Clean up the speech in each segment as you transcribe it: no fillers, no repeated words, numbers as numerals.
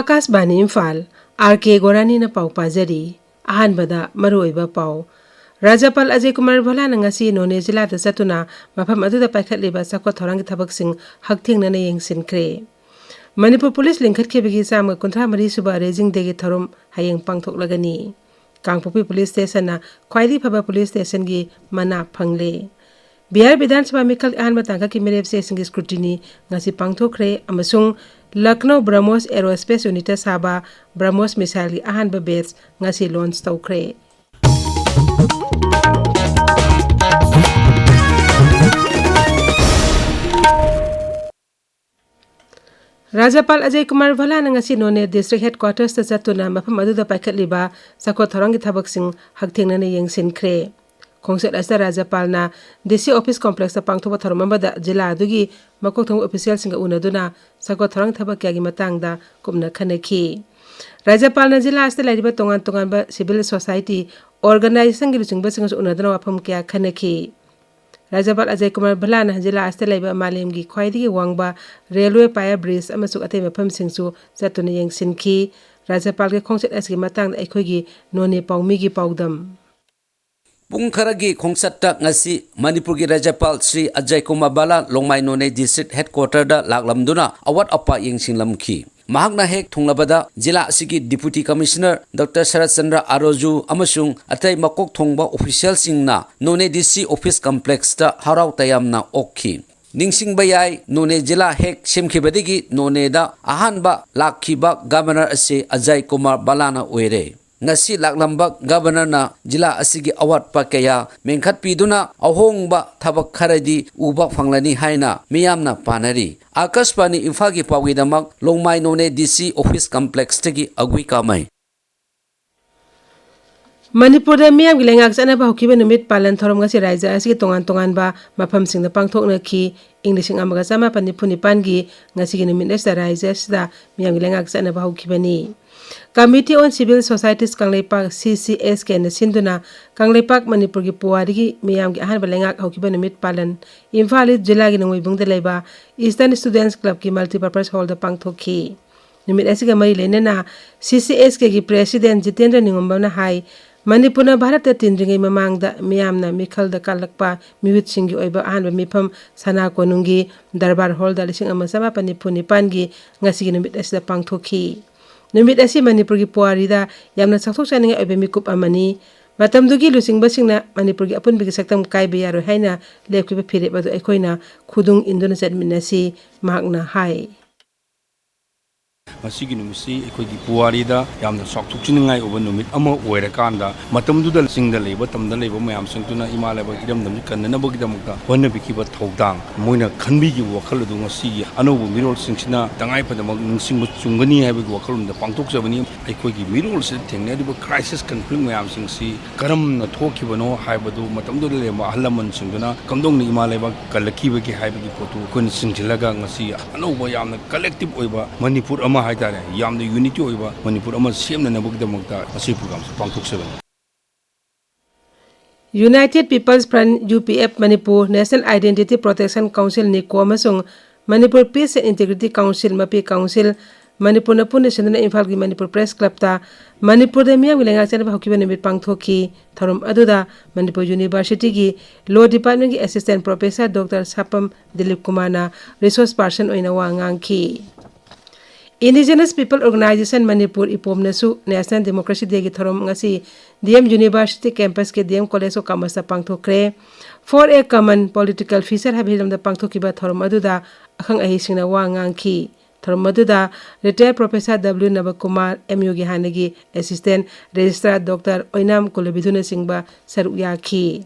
Akashbani Imphal R.K Gorani na pau pajari ahanbada maruiba pau Rajapal Ajay Kumar Bhalana ngasi none jila da satuna mafam aduda paikhatliba sakwa thorangi thabaksing hakthingna na yengsinkhre Manipur Police lingkhat khebigi samga kunthra mari suba rejing degi thorum hayeng pangthoklagani Kangpopi Police Station na khwaidi phaba Police Station gi mana phangle Bihar Vidhan Sabha Mikal ahanba tangka ki merep sesing gi scrutiny ngasi pangthokre amasung Lucknow Brahmos Aerospace Unit Saba Brahmos Missile gi ahanba base ngasi launch tawkhre Rajapal Ajay Kumar Bhalana ngasi none district headquarters ta chatuna mafam aduda paikhatliba sakwa thorangi thabaksing hakthengna na yengsinkhre Khongset asa Rajapal na DC office complex ta pangthoba tharumambada jila adugi makokthong official singa unaduna sakwa thorang thabak kyagi matangda kumna khanakhi Rajapal na jila asta laiba tongan ba civil society organization gi luchingba singa unaduna wafam kya khanakhi Rajapal Ajay Kumar Bhalana jila asta laiba malem gi khwaidi gi wangba railway paya bridge amasuk athe mafam singsu chatuna yengsinki Rajapal ge khongset asgi matangda aikhoi gi none paumi gi paudam Pungkaragi Khongsatta ngasi Manipur gi Rajapal Sri Ajay Kumar Bala Longmai None District Headquarter da laklamduna awat apa yengsinglamki mahakna hek thunglabada jila asigi Deputy Commissioner Dr. Sharat Chandra Aroju amasung atai makok thongba official singna None DC Office Complex ta harau tayamna okhi Ningsing bayai None jila hek semkhibadigi None da ahanba lakhiba Governor ase Ajay Kumar Balana oire ngasi laklamba governor na jila asigi awat pa kaya mengkhat piduna ahongba thabak kharadi uba phanglani haina miyamna panari Akashbani Imphal gi pawidamak Longmai None DC office complex tegi agui kamai Manipur da miyam gi lengak chana ba hokiba numit palan thorom ngasi raija asigi tongan ba mafam singna pangthokna ki Englishing amaga sama panipuni pangi ngasi gi numit esta raija sida miyam gi lengak chana ba hokibani Committee on Civil Societies Kangleipak CCS ke nasinduna Kangleipak Manipur gi puwari gi miyam gi ahan balengak hokiba numit palan Imphal jila gi nangoi bungda leba Eastern Students Club ki multipurpose hall da pangthokhi numit asiga mari lenena CCS ke gi president Jitendra Ngangbam na hai Manipur na Bharat ta tindringai mamangda miyamna mikhal da kalakpa miwit singi oiba ahan ba mifam sana konungi darbar hall da lising amasama panipuni pangi ngasi gi numit asida pangthokhi Numit asi Manipur gi puwari da yamna sakthok chaninga oibe mikup amani matamdugi lusingba singna Manipur gi apun bigi saktam kaibe yaro haina lepkiba phire badu aikoina khudung indona chatminasi mahakna hai Masigi numisi ekhoi puwari da yamna sakthok chiningai oba numit ama oirakanda matamduda singda leba tamda leba mayam singtuna imalaba iramdam kannana bogi damukta wanna bikiba thogdang moina khanbi gi wakhal du ngasi anobu mirol singsina tangai padamak ningsingbu chungani haiba gi wakhal da pangtok jabani ekhoi gi mirol se thengna diba crisis conflict mayam singsi karam na thokibano haibadu matamduda leba halaman singduna kamdong ni imalaba kalakiba gi haiba gi potu kun singjilaga ngasi anobu yamna collective oiba Manipur ama haitare yamna unity oiba Manipur ama semna nabugdamakta asi program pangthokseban United People's Front UPF Manipur National Identity Protection Council ni ko amasung Manipur Peace and Integrity Council mapi council Manipur na pun national Imphal gi Manipur Press Club ta Manipur da miyam gilenga chana ba hokiba nimit pangthokhi thorum aduda Manipur University gi Law Department gi Assistant Professor Dr. Sapam Dilip Kumar na resource person oina wa ngangki Indigenous People Organization Manipur ipomnasu National Democracy Day gi thorom ngasi DM University campus ke DM College of Commerce ta pangthokre for a common political future habidam da pangthokiba thorom aduda akhang ahi singna wa ngangki thorom aduda retired Professor W Navakumar MU gi hanagi Assistant Registrar Dr. Oinam Kolobiduna Singba saruyaki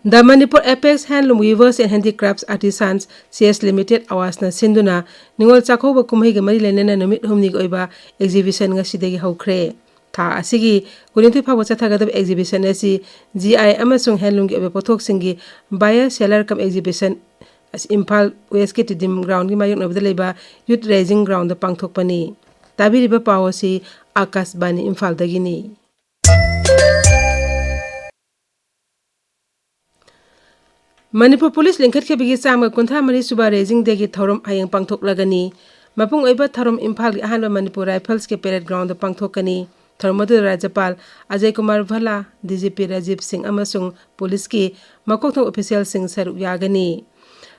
The Manipur Apex Handloom Weavers and Handicrafts Artisans CS Limited awas na sinduna ningol chakhoba kumhai ga mari lenena numit humni ga oiba exhibition nga sidagi haukhre tha asigi kulinthi phawa chathagadab exhibition asi GI amasung handloom gi obe pothok singi buyer seller kam exhibition as Imphal West ke tidim ground gi mayok nabda leba youth raising ground da pangthok pani tabiriba pawasi Akashbani Imphal dagini Manipur Police lingkhat ke bigi samga kuntha mari suba raising degi thorum hayang pangthok lagani Mapung oiba tharom Imphal gi ahanba Manipur Rifles ke parade ground da pangthokani. Tharom adu Rajapal Ajay Kumar Bhala, DGP Rajiv Singh amasung police ki makokthong official sing saruk yagani.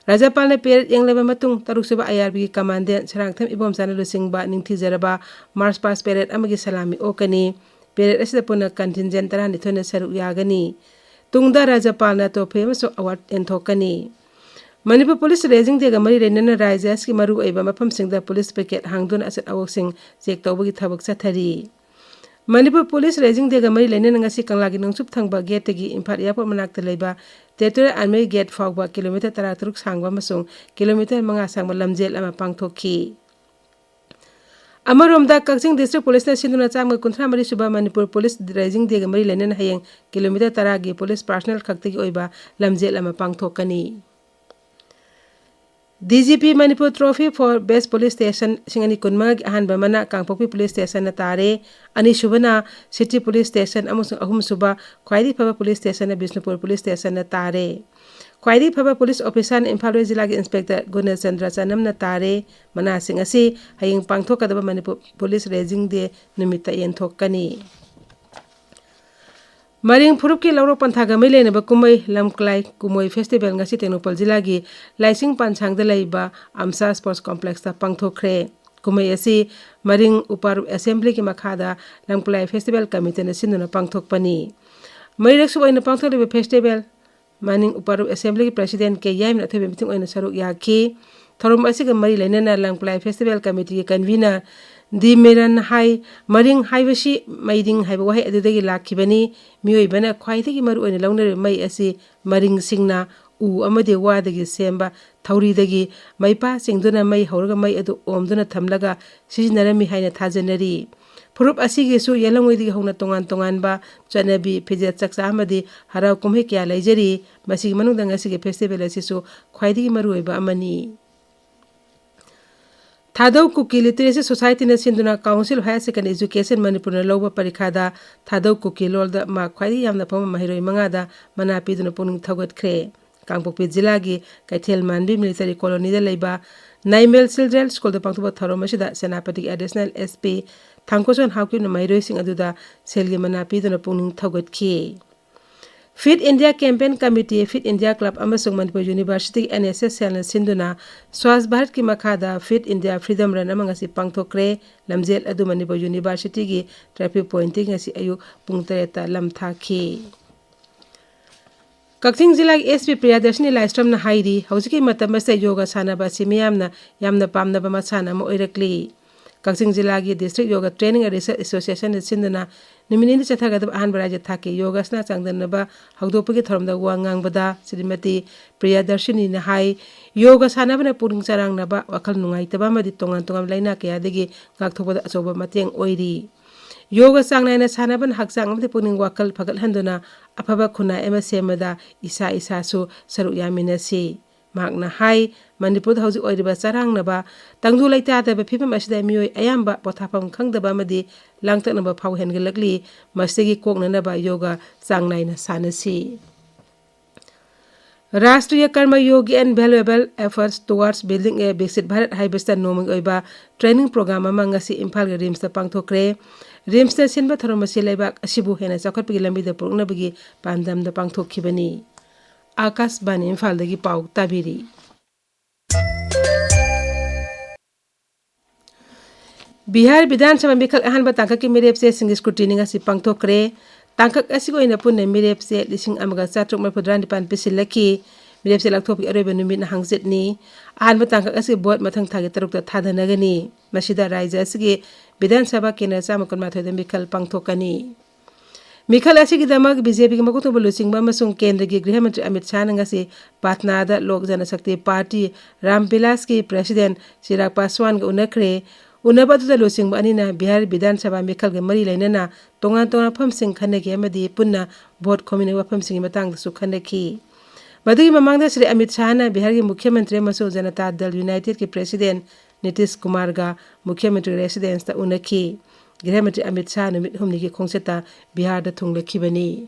Rajapal ne parade yengleba matung taruk suba IRB commandant Sarangtham Ibom Chanalu Singba ningthijaraba March past parade amagi salami okani. Parade asida puna contingent tarani thone saruk yagani. Tungda Rajapal na to famous award enthokani. Manipur Police raising the Gamari Renana Rises ki Maru Eba Mapam Sing the police picket hangdun as awok sing Jek Tobagi Tabak Satari. Manipur Police raising the Gamari Lenangasi Kanglagi Nung Sup Thangba Getegi Imphal Airport Manakta Leba, Tetra and May get Fogba kilometer Taratruk Sangwa Masung, kilometer Manga Sangma Lamjel Ama Pangtoki. Amaromda Kaksing District Police Sinduna Chama Kuntramari Suba Manipur Police raising the Gamari Lenan Hayang, kilometer Taragi Police Personal Kaktagi Oiba, Lamjel Ama Pangtokani. DGP Manipur Trophy for Best Police Station Singani Kunmag Ahanba Mana Kangpopi Police Station na tare ani subana City Police Station amusung ahum suba Khwaidi Phaba Police Station na Bisnupur Police Station na tare Khwaidi Phaba Police Officer Imphal Zilla gi Inspector Gunal Chandra Chanam na tare mana sing asi haying pangthokadaba Manipur Police Raising Day numita yenthokani. Maring Phurup ki Lauro Panthaga Mile ne Bakumai Lamklai Kumoi Festival ngasi Tenopal Jila gi Laising Panchangda Laiba Amsa Sports Complex ta pangthokre. Kumai asi Maring Upar Assembly ki Makhada Lamklai Festival Committee na sinduna pangthokpani. Mairak su oina pangthokliba festival Maning Upar Assembly ki President ke Yaim na thobe meeting oina saruk yakhi. Thorum asi ga mari lainana Lamklai Festival Committee ki convener Di Meran Hai Maring Haibashi Maiding Haibawahi Adudagi Lakibani Mui Bana Kwaitiki Maru and Launer Mai Asi Maring Singna U Amade Wadagi Semba Tauri Dagi Maipa Singduna Mai Horga Mai Adu Omduna Tamlaga Sijinarami Haina Tajanari Purup Asigisu Yelangwidi Hona Tongan Tonganba Janabi Pijat Saksa Amadi Harau Kumhikia Lajeri Masig Manudangasi Festival Asisu Kwaitiki Marueba Amani Thadau Kuki Literacy Society na Sinduna Council of Higher Secondary Education Manipur na Loba Parikhada Thadau Kuki Lolda Ma Khwadi Yamna Pama Mahiroi Mangada Manapi Duna Puning Thogat Kre Kangpokpi Jilagi Kaithel Manbi Military Colony da Leiba Naimel Sildrel School da Pangtuba Tharomashida Senapati Additional SP Thangkoson Hauki na Mahiroi Sing Aduda Selgi Manapi Duna Puning Thogat Ki Fit India Campaign Committee, Fit India Club Amasung Manipur University NSS Cell Sinduna, Swas Bharat ki Makhada, Fit India Freedom Run amangasi Pangthokre, Lamjel Adu Manipur University ki traffic pointing ngasi ayu pungtareta lamthaki. Kakting Zilla SP Priyadarshini Livestream na hairi, hausiki matamasta yoga sanaba simiyamna yamna pamna ba masana mo oirakli. Kakting Zilla ki District Yoga Training and Research Association Sinduna, Niminindi Chathagadab Ahan Baraja Thaki Yoga Sna Changdanaba, Hagdopaki Tharmda Wangangbada, Sirimati, Priyadarshini Nahai, Yoga Sanabana Puring Sarang Naba, Wakal Nungaitaba Madi Tongan Tongam Laina Kayadigi, Gaktoba Asoba Mateng Oiri. Yoga Sangnana Sanaban Haksang of the Puning Wakal Pagal Handuna, Apaba Kuna Emma Semada, Isa Isasu, Saru Yaminasi. Magna Hai, Manipur House Oiriba Sarang Naba, Tangdu Laita, the people Mashda Mui, Ayamba, Potapam Kang the Bamadi, Langton number Pow Hengelagli, Mastegi Kognanaba Yoga, Sangnaina Sanasi. Rastriya Karma Yogi and valuable efforts towards building a basic Bharat Haibesta Noming Oiba training program among us Imphal Rims the Pangthokre, Rims the Sinba Tharomasi Lebak, Shibu Hena Sakopigi Lambi the Purnabigi, Pandam the Pangthokibani. Akas Bani Imphal dagi Pau Tabiri. Bihar Bidhan Sama Mikal Ahanba Tankaki Mirepse Sing Scrutiny si Pangthokre, Tankak Asigo in a Pune Mirepse, Lissing Amaga Satruk Mapudrandi Pan Pisilaki, Mirepse Laktopi Arabian Numit Hangzitni, Ahanba Tankak Asi Bot Matang Tagetaruk Tadanagani, Mashida Raisa Sige, Bidhan Saba Kina Samakon Mato de Mikal Pangthokani. Mikal Asigi Damag BJP ki makuto bulusing mamasung kendra ki Griha Mantri Amit Shah ngasi Patnada Lok Jana Shakti Party Ramvilas ki President Chirag Paswan ga unakre unabatu da lusing anina Bihar Bidhan Sabha Mikal ga mari lainana tongan pham sing khane ki amadi punna vote komine wa pham sing matang su khane ki madagi mamangda Sri Amit Shah na Bihar ki Mukhyamantri maso Janata Dal United ki President Nitish Kumar ga Mukhyamantri residence ta unaki Gihemati Amit Shah Numit Humni ki Kongseta Bihar da Tungle Kibani.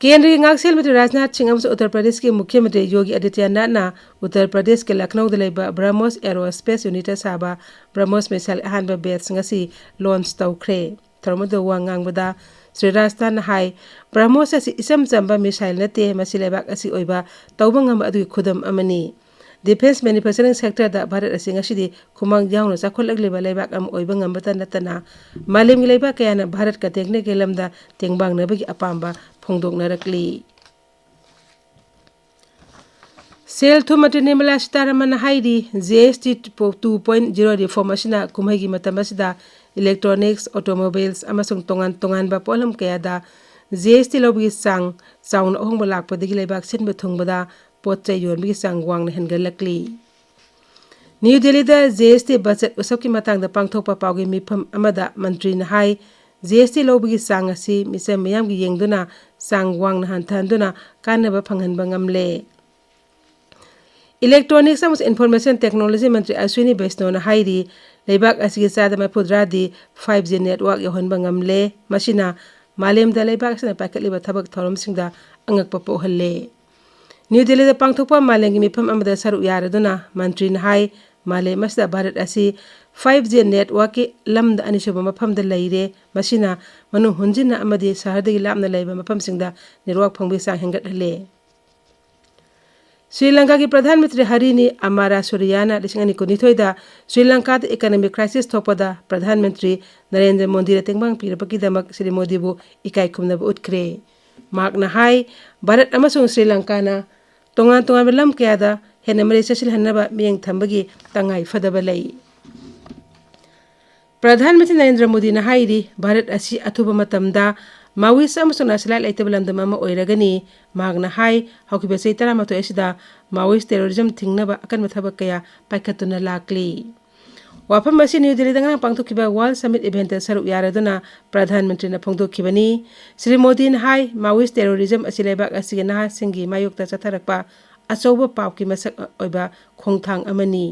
केंद्रीय ngaksel मंत्री राजनाथ सिंह अमसुंग उत्तर प्रदेश के मुख्यमंत्री योगी आदित्यनाथ ना उत्तर प्रदेश के Lucknow the लेबा BrahMos aerospace unit साबा BrahMos missile अहानबा base ngasi launch तौखरे थरमद वांगांगबदा श्री राजनाथ हाई ब्रह्मोस असि इसम चंबा मिसाइल नते मसि लेबाक असि ओइबा तौबंगम अदुई खुदम अमनी डिफेंस मैन्युफैक्चरिंग सेक्टर दा भारत असि ngasi खुमांग यावनो चाखोलगलेबा लेबाक अम ओइबा ngambata natana मालेमगी लेबा कयाना भारत का टेक्ने के लमदा तेंगबांगनबगी अपांबा फोंदोकनरकली सेल थुम मंत्री निर्मला सीतारमण हाइदी GST 2.0 रिफॉर्म असिना कुमहैगी मतम असिदा इलेक्ट्रॉनिक्स ऑटोमोबाइल्स अमसुंग तोंगान पोलम कयादा GST लौबगी सांग चाउन अहोंग लाकपदगी लेबाक सिनबे थुंगबदा पोतचै योनबगी सांग वांगन हेनगलकली न्यू दिल्ली दा GST बजट उसब की मतंग दा पांगथोकपा पावगी मिफम अमदा मंत्री न हाई GST लौबगी सांग असि मिसम मयामगी येंगदुना सांग वांगन हंथांदुना कानबा फंगहनबा ngamle electronics and information technology मंत्री अश्विनी वैष्णव न हाइरी लेबाक असि चादा मफुद्रादी 5G नेटवर्क यहोनबा ngamle मसिना मालेमदा लेबाक सना पाकलिबा थबक थौरमसिंगदा अंगकपा पोहल्ले न्यू दिल्ली दा पांगथोकपा मालेंगी मिफम अमदा सरु यारदुना मंत्री न हाई मालेम असदा भारत असि 5G नेटवर्क के लमदा अनिसुबा मफमदा लैरे मसिना मनु हुंजिना अमदी शहरदगी लामना लैबा मफमसिंगदा नेटवर्क फंगबी सांग हेंगटहले श्रीलंका की प्रधानमंत्री हरिनी अमारा सूर्याना 2019 श्रीलंका इकोनॉमिक क्राइसिस थोपदा प्रधानमंत्री नरेंद्र मोदी तेंगबांग पीरपकीदमक श्री मोदीबू इकाई खुमनब उठ्खरे मार्कना हाई भारत अमसुंग श्रीलंकाना तोंगान लम कयादा हेन मरे चसिलहनबा मियंग थंबगी तंगाई फदबा लई प्रधानमंत्री नरेंद्र मोदी न हाइरी भारत असि अथुबा मतमदा माविस अमसुंग नासला लेतब लंदम अमा ओइरगनी मागना हाई हौकिबे चै 13 असिदा माविस टेररिज्म थिंगनबा अकन थबक कया पाइखतुना लाकली वाफम असि न्यू दिल्ली दंगा पांगथोकिबा वर्ल्ड समिट इवेंट सरु यारदुना प्रधानमंत्री न फोंदोखिबनी श्री मोदी न हाई माविस टेररिज्म असि लेबाक असि नहा सिंगी मायुक्ता चथरकपा अचौबा पावकी मसक ओइबा खोंथांग अमनी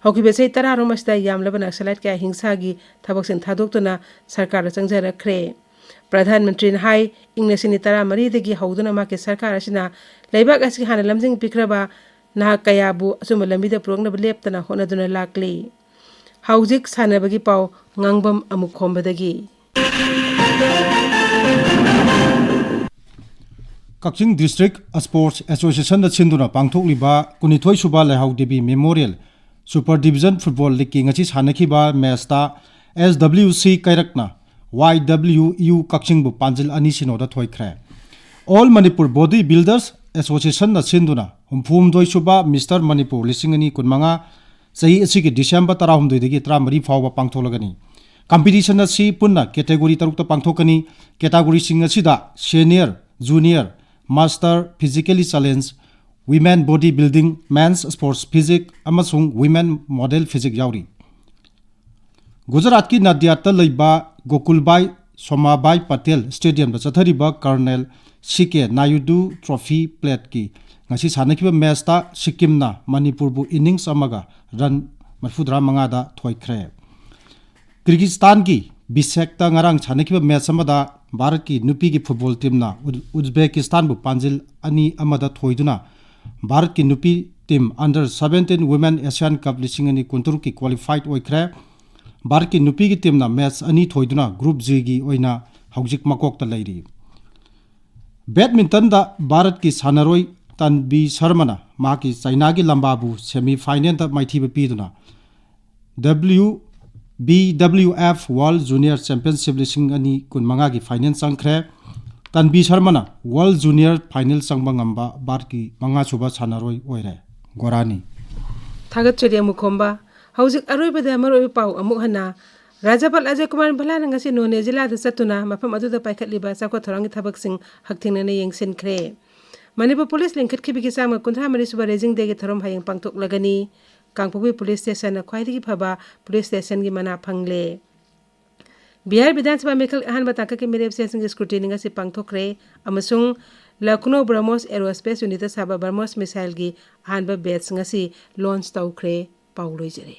हौकिबे चै 13 रोम असदा यामलबा नक्सलाइट क्या हिंसागी थबकसिन थादोक्तुना सरकार चंगजरखरे प्रधानमंत्री न हाई इंग्लिसिनी 13 हौदुना माके सरकार असिना लेबाक असि हाना लमजिंग पिखरबा नहा कयाबु असुम लंबिदा पुरंगनब लेपतना होनदुना लाकली हौजिक सानबगी पाव ngangbam Amukhomba Kakching District Sports Association da chinduna pangthokliba 22 suba lehau debi Memorial Super Division Football League ngachi sanakhiba match ta SWC Kairakna YWU Kakching bu panjil ani sinoda thoikhre All Manipur Body Builders Association da chinduna humphum doi suba Mr Manipur lisingani kunmanga sahi asigi December 12 degi 13 fawba pangtholagani competition asi punna category tarukta pangthokani category sing asida senior junior master physically challenge women body building men's sports physics amasung women model physics yauri Gujarat ki Nadia ta leiba Gokulbai Somabai Patel Stadium da chathariba Colonel CK Naidu Trophy Plate ki ngasi sanakhiba match ta Sikkim na Manipur bu innings amaga run marfudra manga da thoikhre Kyrgyzstan ki Bishkek ta ngarang sanakhiba match amada Bharat ki nupi ki football team na Uzbekistan bu panjil ani amada thoiduna Bharat ki nupi team under 17 women Asian Cup lisingani kuntur ki qualified oikhre Bharat ki nupi ki team na match ani thoiduna group G gi oina haujik makok ta leiri Badminton da Bharat ki sanaroi Tanbi Sharmana ma ki China ki lamba bu semi final ta maithiba piduna BWF World Junior Championship lising ani kun manga ki final sangkhre Tanbi Sharmana World Junior Final sangba ngamba bar ki manga suba sanaroi oire Gorani Thagat cheri Amukhomba haujik aroi bada maroi pau amuk hana Rajapal Ajay Kumar Bhalana ngasi none jila da satuna mafam adu da paikhatliba sakwa thorangi thabak sing hakthingna ne yengsin khre Manipur Police link khibigi sama kunthra mari suba raising degi thorom hayeng pangtok lagani Kangpobi Police Station na khwaidagi phaba Police Station gi mana phangle Bihar Vidhan Sabha Mekhal ahan bataka ki mere session gi scrutiny ngasi pangthokre amasung Lucknow Brahmos Aerospace Unit Sabha Brahmos missile gi ahan ba batch ngasi launch tawkhre pauloi jare